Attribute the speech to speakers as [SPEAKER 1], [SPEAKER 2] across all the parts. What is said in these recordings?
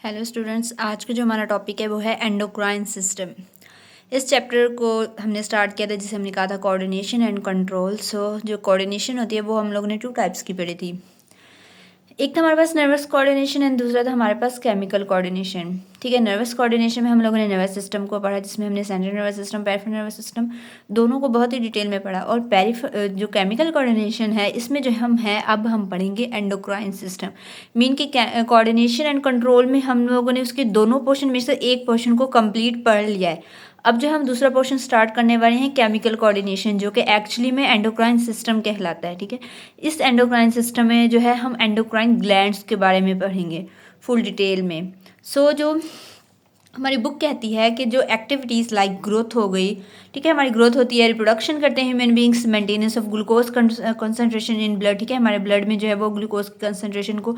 [SPEAKER 1] Hello students, आज का जो हमारा टॉपिक है वो है एंडोक्राइन सिस्टम। इस चैप्टर को हमने स्टार्ट किया था जिसे हमने कहा था कोऑर्डिनेशन एंड कंट्रोल। जो कोऑर्डिनेशन होती है वो हम लोगों ने 2 टाइप्स की पढ़ी थी। एक था हमारे पास नर्वस कोऑर्डिनेशन एंड दूसरा था हमारे पास केमिकल कोऑर्डिनेशन। ठीक है, नर्वस कोऑर्डिनेशन में हम लोगों ने नर्वस सिस्टम को पढ़ा, जिसमें हमने central nervous system, peripheral nervous system दोनों को बहुत ही डिटेल में पढ़ा। और जो केमिकल कोऑर्डिनेशन है इसमें जो अब हम पढ़ेंगे एंडोक्राइन सिस्टम। मीन की कोऑर्डिनेशन एंड कंट्रोल में हम लोगों ने उसके दोनों पोर्शन में से एक पोर्शन को कंप्लीट पढ़ लिया है। अब जो हम दूसरा पोर्शन स्टार्ट करने वाले हैं केमिकल कोऑर्डिनेशन, जो कि एक्चुअली में एंडोक्राइन सिस्टम कहलाता है। ठीक है, इस एंडोक्राइन सिस्टम में जो है हम एंडोक्राइन ग्लैंड्स के बारे में पढ़ेंगे फुल डिटेल में। जो हमारी बुक कहती है कि जो एक्टिविटीज़ लाइक ग्रोथ हो गई, ठीक है, हमारी ग्रोथ होती है, रिप्रोडक्शन करते हैं human beings, maintenance of glucose concentration in blood. ठीक है, हमारे ब्लड में जो है वो ग्लूकोज कंसंट्रेशन को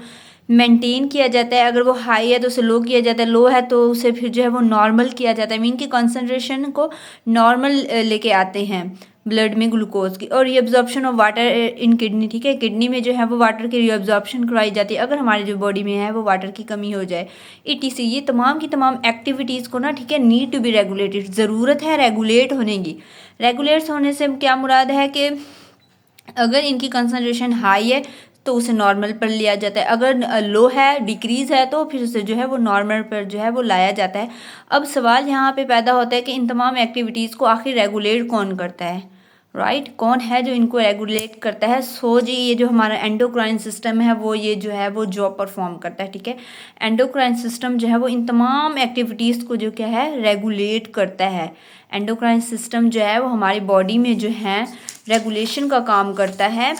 [SPEAKER 1] मेंटेन किया जाता है। अगर वो हाई है तो उसे लो किया जाता है, लो है तो उसे फिर जो है वो नॉर्मल किया जाता है। मीन की कंसंट्रेशन को नॉर्मल लेके आते हैं ब्लड में ग्लूकोज की। और reabsorption of water in kidney, ठीक है, किडनी में जो है वो वाटर की रीअब्जॉर्प्शन करवाई जाती है अगर हमारी जो बॉडी में है वो वाटर की कमी हो जाए। ETC ये तमाम की तमाम एक्टिविटीज़ को ना, ठीक है, नीड टू बी रेगुलेटेड, ज़रूरत है रेगुलेट होने की। रेगुलेट होने से क्या मुराद है कि अगर इनकी कंसंट्रेशन हाई है तो उसे नॉर्मल पर लिया जाता है, अगर लो है, डिक्रीज है, तो फिर उसे जो है वो नॉर्मल पर जो है वो लाया जाता है। अब सवाल यहाँ पे पैदा होता है कि इन तमाम एक्टिविटीज़ को आखिर रेगुलेट कौन करता है, राइट? कौन है जो इनको रेगुलेट करता है? जी ये जो हमारा एंडोक्राइन सिस्टम है वो ये जो है वो जॉब परफॉर्म करता है। ठीक है, एंडोक्राइन सिस्टम जो है वो इन तमाम एक्टिविटीज़ को जो क्या है रेगुलेट करता है। एंडोक्राइन सिस्टम जो है वो हमारी बॉडी में जो है रेगुलेशन का काम करता है।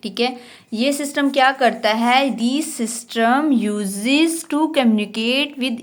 [SPEAKER 1] ठीक है, ये सिस्टम क्या करता है? This system uses to communicate with,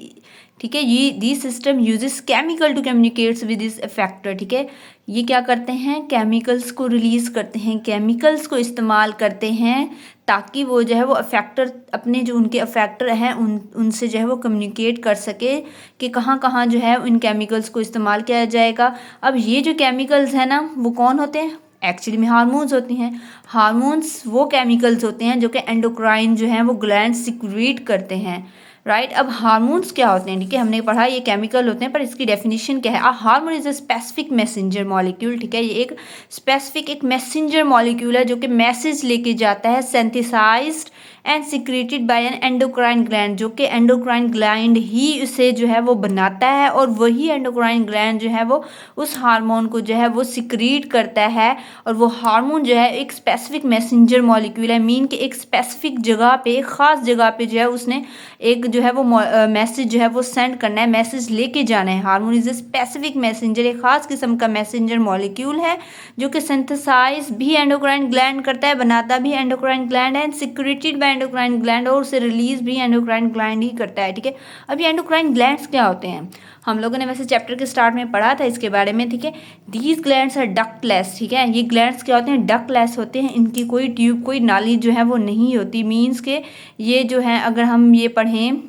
[SPEAKER 1] ठीक है, ये this system uses chemical to communicates with this effector. ठीक है, ये क्या करते हैं? केमिकल्स को रिलीज करते हैं, केमिकल्स को इस्तेमाल करते हैं ताकि वो जो है वो अफेक्टर अपने जो उनके अफेक्टर हैं उनसे जो है वो कम्युनिकेट कर सके कि कहाँ कहाँ जो है उन केमिकल्स को इस्तेमाल किया जाएगा। अब ये जो केमिकल्स हैं ना वो कौन होते हैं? एक्चुअली में हार्मोन्स होती हैं। हार्मोन्स वो केमिकल्स होते हैं जो कि एंडोक्राइन जो हैं वो ग्लैंड सिक्रीट करते हैं, राइट? अब हार्मोन्स क्या होते हैं? ठीक है, हमने पढ़ा ये केमिकल होते हैं, पर इसकी डेफिनेशन क्या है? A hormone is a specific messenger molecule. ठीक है, ये एक स्पेसिफिक एक मैसेंजर मॉलिक्यूल है जो कि मैसेज लेके जाता है, synthesized and secreted by an endocrine gland, जो कि एंडोक्राइन ग्लैंड ही उसे जो है वो बनाता है और वही एंडोक्राइन ग्लैंड जो है वो उस हार्मोन को जो है वो सिक्रीट करता है। और वो हार्मोन जो है एक स्पेसिफिक मैसेंजर मॉलिक्यूल है, मीन कि एक स्पेसिफिक जगह पे, एक ख़ास जगह पे जो है उसने एक जो है वो मैसेज जो है वो सेंड करना है, मैसेज लेके जाना है। Hormone is a specific messenger, एक खास किस्म का मैसेंजर मॉलिक्यूल है जो कि सिंथेसाइज भी एंडोक्राइन ग्लैंड करता है, बनाता भी एंडोक्राइन ग्लैंड है, सिक्रेटेड बाय एंडोक्राइन ग्लैंड, और उसे रिलीज भी एंडोक्राइन ग्लैंड ही करता है। ठीक है, अब ये एंडोक्राइन ग्लैंड्स क्या होते हैं? हम लोगों ने वैसे चैप्टर के स्टार्ट में पढ़ा था इसके बारे में। ठीक है, दीज ग्लैंड्स आर डक्टलेस। ठीक है, ये ग्लैंड्स क्या होते हैं? डक्टलेस होते हैं, इनकी कोई ट्यूब, कोई नाली जो है वो नहीं होती। मीन्स के ये जो है, अगर हम ये पढ़ें,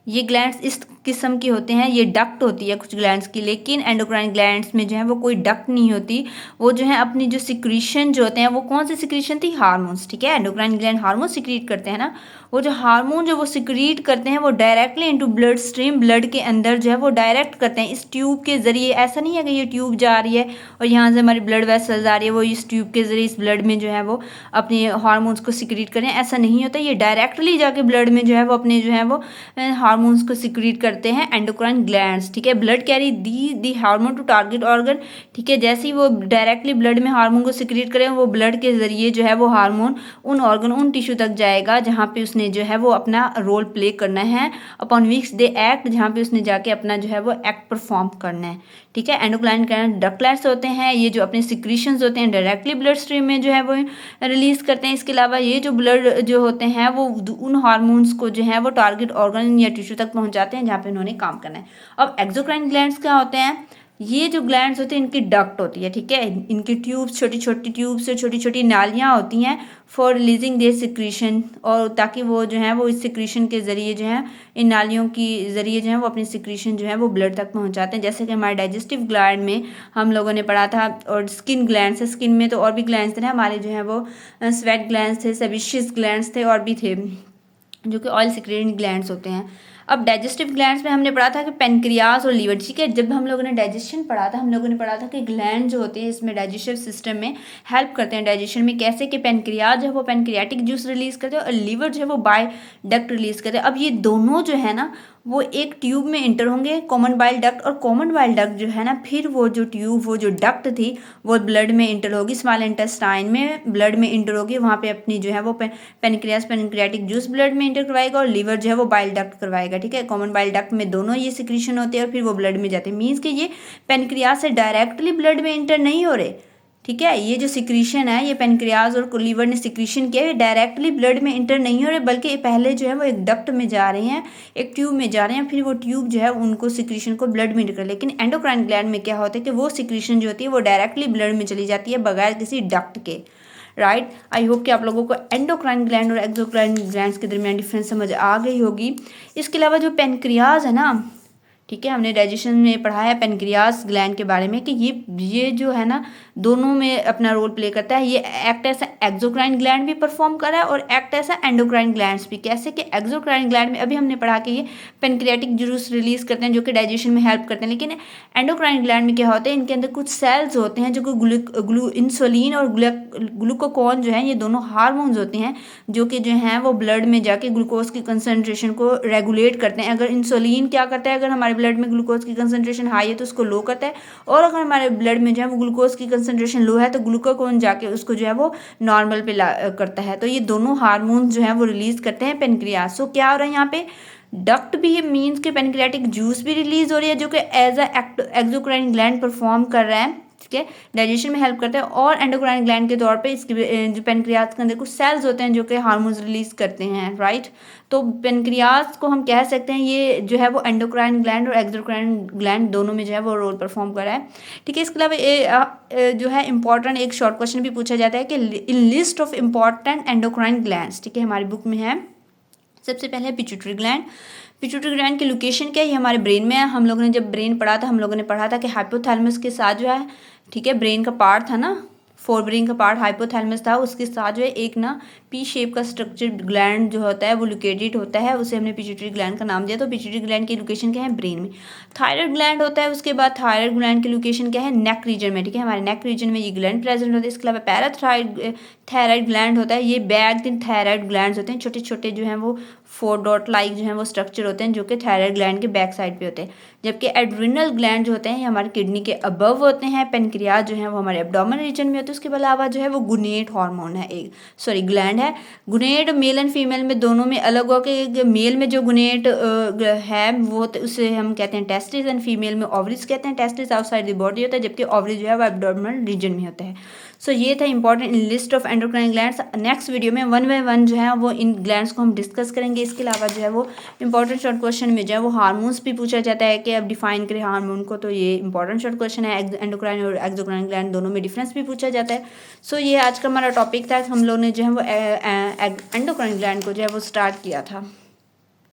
[SPEAKER 1] ये ग्लैंड्स इस किस्म की होते हैं, ये डक्ट होती है कुछ ग्लैंड्स की, लेकिन एंडोक्राइन ग्लैंड्स में जो है वो कोई डक्ट नहीं होती। वो जो है अपनी जो सिक्रीशन जो होते हैं, वो कौन सी सिक्रीशन थी? हार्मोन्स। ठीक है, एंडोक्राइन ग्लैंड हार्मोन सिक्रीट करते हैं ना, वो जो हार्मोन जो वो सिक्रीट करते हैं वो directly into blood stream, blood के अंदर जो है वो डायरेक्ट करते हैं इस ट्यूब के जरिए। ऐसा नहीं है कि ये ट्यूब जा रही है और यहाँ से हमारी ब्लड वेसल्स आ रही है, वो इस ट्यूब के जरिए इस ब्लड में जो है वो अपने हार्मोन्स को सिक्रीट करें, ऐसा नहीं होता। ये डायरेक्टली जाके ब्लड में जो है वो अपने जो है वो हार्मोन्स को सिक्रीट करते हैं एंडोक्राइन ग्लैंड्स। ठीक है, blood carry the hormone to target organ. ठीक है, जैसे ही वो डायरेक्टली ब्लड में हार्मोन को सिक्रीट करें, वो ब्लड के जरिए जो है वो हार्मोन उन ऑर्गन, उन टिश्यू तक जाएगा जहाँ पे उसने जो है वो अपना रोल प्ले करना है, अपॉन विच दे एक्ट, जहाँ पे उसने जाके अपना जो है वो एक्ट परफॉर्म करना है। ठीक है, एंडोक्राइन ग्लैंड डक्टलेस होते हैं, ये जो अपने सिक्रीशंस होते हैं डायरेक्टली ब्लड स्ट्रीम में जो है वो रिलीज करते हैं। इसके अलावा ये जो ब्लड जो होते हैं वो उन हार्मोन्स को जो है वो टारगेट ऑर्गन या टिश्यू तक पहुंचाते हैं जहाँ पे उन्होंने काम करना है। अब एक्सोक्राइन ग्लैंड्स क्या होते हैं? ये जो ग्लैंड्स होते हैं इनकी डक्ट होती है। ठीक है, इनकी ट्यूब्स, छोटी छोटी ट्यूब्स से छोटी छोटी नालियाँ होती हैं फॉर रिलीजिंग देयर सिक्रीशन, और ताकि वो जो है वो इस सिक्रीशन के ज़रिए जो है, इन नालियों की ज़रिए जो है वो अपनी सिक्रीशन जो है वो ब्लड तक पहुंचाते हैं। जैसे कि हमारे डाइजेस्टिव ग्लैंड में हम लोगों ने पढ़ा था, और स्किन ग्लैंड्स है, स्किन में तो और भी ग्लैंड्स थे ना हमारे, जो है वो स्वेट ग्लैंड्स थे, सेबेशियस ग्लैंड्स थे, और भी थे। जो कि ऑयल सिक्रेटिंग ग्लैंड्स होते हैं। अब डाइजेस्टिव ग्लैंड्स में हमने पढ़ा था कि पेनक्रियास और लीवर, ठीक है। जब हम लोगों ने डाइजेशन पढ़ा था, हम लोगों ने पढ़ा था कि ग्लैंड जो होते हैं इसमें डाइजेस्टिव सिस्टम में हेल्प करते हैं डाइजेशन में। कैसे कि पेनक्रियास जो है वो पेनक्रियाटिक जूस रिलीज करते हैं और लीवर जो है वो बाय डक्ट रिलीज करते हैं। अब ये दोनों जो है ना वो एक ट्यूब में इंटर होंगे, कॉमन बाइल डक्ट, और कॉमन बाइल डक्ट जो है ना फिर वो जो ट्यूब, वो जो डक्ट थी वो ब्लड में इंटर होगी, स्मॉल इंटेस्टाइन में ब्लड में इंटर होगी। वहाँ पे अपनी जो है वो पेनक्रियास पेनक्रियाटिक जूस ब्लड में इंटर करवाएगा और लीवर जो है वो बाइल डक्ट करवाएगा, ठीक है। कॉमन बाइल डक्ट में दोनों ये सिक्रीशन होते हैं और फिर वो ब्लड में जाते हैं। मीन्स कि ये पेनक्रियास से डायरेक्टली ब्लड में इंटर नहीं हो रहे, ठीक है। ये जो सिक्रीशन है, ये पेनक्रियास और लीवर ने सिक्रीशन किया है, डायरेक्टली ब्लड में इंटर नहीं हो रहे, बल्कि पहले जो है वो एक डक्ट में जा रहे हैं, एक ट्यूब में जा रहे हैं, फिर वो ट्यूब जो है उनको सिक्रीशन को ब्लड में इंटर। लेकिन एंडोक्राइन ग्लैंड में क्या होता है कि वो सिक्रीशन जो होती है वो डायरेक्टली ब्लड में चली जाती है बगैर किसी डक्ट के, राइट। आई होप कि आप लोगों को एंडोक्राइन ग्लैंड और एक्सोक्राइन ग्लैंड्स के दरमियान डिफरेंस समझ आ गई होगी। इसके अलावा जो पेनक्रियाज है ना, ठीक है, हमने डाइजेशन में पढ़ा है पेनक्रियास ग्लैंड के बारे में कि ये जो है ना दोनों में अपना रोल प्ले करता है। ये एक्ट ऐसा एक्सोक्राइन ग्लैंड भी परफॉर्म कर रहा है और एक्ट ऐसा एंडोक्राइन ग्लैंड्स भी। कैसे कि एक्सोक्राइन ग्लैंड में अभी हमने पढ़ा कि ये पेनक्रियाटिक जूस रिलीज करते हैं जो कि डाइजेशन में हेल्प करते हैं। लेकिन एंडोक्राइन ग्लैंड में क्या होता है, इनके अंदर कुछ सेल्स होते हैं जो कि इंसुलिन और ग्लूकोकॉन जो है ये दोनों हार्मोन्स होते हैं जो कि जो हैं वो ब्लड में जाके ग्लूकोज की कंसनट्रेशन को रेगुलेट करते हैं। अगर इंसुलिन क्या करता है, अगर हमारे ब्लड में ग्लूकोज की कंसनट्रेशन हाई है तो उसको लो करता है, और अगर हमारे ब्लड में जो है वो ग्लूकोज की कंसनट्रेशन लो है तो ग्लूकोकॉन जाके उसको जो है वो नॉर्मल पे करता है। तो ये दोनों हार्मोन्स जो है वो रिलीज करते हैं पेनक्रियास। सो क्या हो रहा है यहाँ पे, डक्ट भी मीन्स के पेनक्रियाटिक जूस भी रिलीज हो रही है जो कि as a exocrine gland perform कर रहा है, ठीक है, डाइजेशन में हेल्प करता है। और एंडोक्राइन ग्लैंड के तौर पे इसके जो पेनक्रियास के अंदर कुछ सेल्स होते हैं जो कि हार्मोन्स रिलीज करते हैं, राइट। तो पेनक्रियास को हम कह सकते हैं ये जो है वो एंडोक्राइन ग्लैंड और एक्सोक्राइन ग्लैंड दोनों में जो है वो रोल परफॉर्म कर रहा है, ठीक है। इसके अलावा जो है इंपॉर्टेंट एक शॉर्ट क्वेश्चन भी पूछा जाता है कि in list of important endocrine glands, ठीक है, हमारी बुक में है। सबसे पहले पिट्यूटरी ग्लैंड। पिट्यूटरी ग्लैंड की लोकेशन क्या है, ये हमारे ब्रेन में है। हम लोगों ने जब ब्रेन पढ़ा था, हम लोगों ने पढ़ा था कि हाइपोथैलेमस के साथ जो है, ठीक है, ब्रेन का पार्ट था ना, फोर ब्रेन का पार्ट हाइपोथैलेमस था, उसके साथ जो है एक ना पी शेप का स्ट्रक्चर ग्लैंड जो होता है वो लोकेटेड होता है, उसे हमने पिट्यूटरी ग्लैंड का नाम दिया। तो पिट्यूटरी ग्लैंड की लोकेशन क्या है, ब्रेन में। थायराइड ग्लैंड होता है, उसके बाद थायराइड ग्लैंड की लोकेशन क्या है, नेक रीजन में, ठीक है, हमारे नेक रीजन में ये ग्लैंड प्रेजेंट होता है। इसके अलावा पैराथायराइड थायराइड ग्लैंड होता है, ये बैग इन थायराइड ग्लैंड्स होते हैं, छोटे छोटे जो हैं वो 4 डॉट लाइक जो है वो स्ट्रक्चर होते हैं जो कि थायराइड ग्लैंड के बैक साइड पे होते हैं। जबकि एड्रिनल ग्लैंड जो होते हैं ये हमारे किडनी के अबव होते हैं। पेनक्रियास जो है वो हमारे एब्डोमेन रीजन में होते हैं। उसके अलावा जो है वो गुनेट हार्मोन है, एक ग्लैंड है। गुनेट मेल एंड फीमेल में दोनों में अलग हो के, मेल में जो गुनेट है वो उसे हम कहते हैं टेस्टिस, एंड फीमेल में ओवरीज कहते हैं। टेस्टिस आउटसाइड द बॉडी होता है जबकि ओवरीज जो है वो एब्डोमेन रीजन में होता है। सो ये था important list of endocrine glands. Next video में 1 बाय 1 जो है वो इन ग्लैंड्स को हम डिस्कस करेंगे। इसके अलावा जो है वो इंपॉर्टेंट शॉर्ट क्वेश्चन में जो है वो हार्मोन्स भी पूछा जाता है कि अब डिफाइन करें हार्मोन को, तो ये इंपॉर्टेंट शॉर्ट क्वेश्चन है। एंडोक्राइन और एक्सोक्राइन ग्लैंड दोनों में डिफरेंस भी पूछा जाता है। सो ये आज का हमारा टॉपिक था। हम लोग ने जो है वो एंडोक्राइन ग्लैंड को जो है वो स्टार्ट किया था।